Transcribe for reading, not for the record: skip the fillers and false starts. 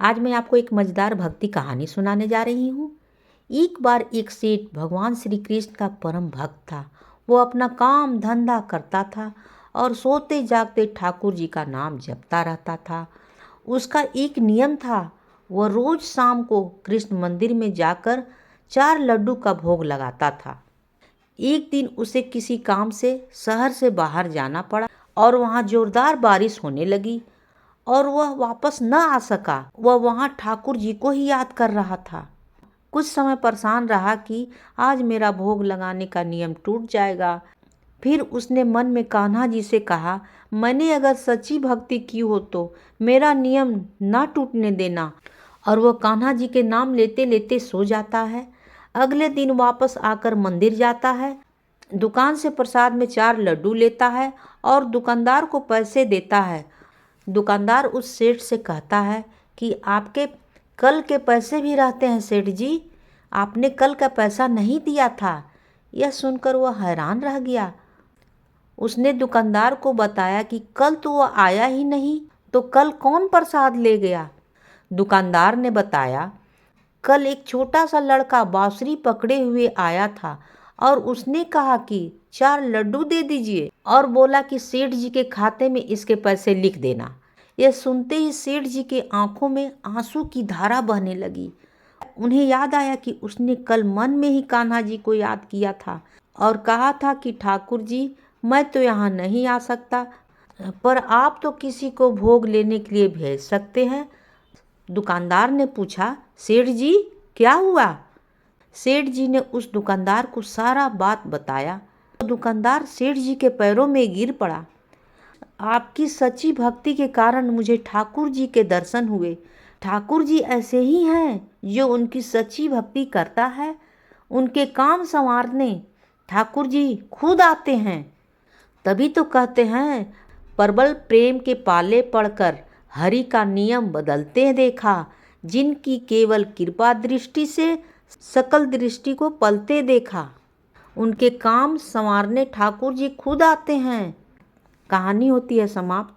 आज मैं आपको एक मज़ेदार भक्ति कहानी सुनाने जा रही हूँ। एक बार एक सेठ भगवान श्री कृष्ण का परम भक्त था। वो अपना काम धंधा करता था और सोते जागते ठाकुर जी का नाम जपता रहता था। उसका एक नियम था, वह रोज शाम को कृष्ण मंदिर में जाकर 4 लड्डू का भोग लगाता था। एक दिन उसे किसी काम से शहर से बाहर जाना पड़ा और वहाँ जोरदार बारिश होने लगी और वह वापस न आ सका। वह वहाँ ठाकुर जी को ही याद कर रहा था। कुछ समय परेशान रहा कि आज मेरा भोग लगाने का नियम टूट जाएगा। फिर उसने मन में कान्हा जी से कहा, मैंने अगर सच्ची भक्ति की हो तो मेरा नियम ना टूटने देना। और वह कान्हा जी के नाम लेते लेते सो जाता है। अगले दिन वापस आकर मंदिर जाता है, दुकान से प्रसाद में 4 लड्डू लेता है और दुकानदार को पैसे देता है। दुकानदार उस सेठ से कहता है कि आपके कल के पैसे भी रहते हैं सेठ जी, आपने कल का पैसा नहीं दिया था। यह सुनकर वह हैरान रह गया। उसने दुकानदार को बताया कि कल तो वह आया ही नहीं, तो कल कौन प्रसाद ले गया। दुकानदार ने बताया, कल एक छोटा सा लड़का बांसुरी पकड़े हुए आया था और उसने कहा कि 4 लड्डू दे दीजिए और बोला कि सेठ जी के खाते में इसके पैसे लिख देना। यह सुनते ही सेठ जी के आंखों में आंसू की धारा बहने लगी। उन्हें याद आया कि उसने कल मन में ही कान्हा जी को याद किया था और कहा था कि ठाकुर जी, मैं तो यहाँ नहीं आ सकता, पर आप तो किसी को भोग लेने के लिए भेज सकते हैं। दुकानदार ने पूछा, सेठ जी क्या हुआ? सेठ जी ने उस दुकानदार को सारा बात बताया। दुकानदार सेठ जी के पैरों में गिर पड़ा। आपकी सच्ची भक्ति के कारण मुझे ठाकुर जी के दर्शन हुए। ठाकुर जी ऐसे ही हैं जो उनकी सच्ची भक्ति करता है, उनके काम संवारने ठाकुर जी खुद आते हैं। तभी तो कहते हैं, प्रबल प्रेम के पाले पड़कर हरि का नियम बदलते देखा, जिनकी केवल कृपा दृष्टि से सकल दृष्टि को पलते देखा। उनके काम संवारने ठाकुर जी खुद आते हैं। कहानी होती है समाप्त।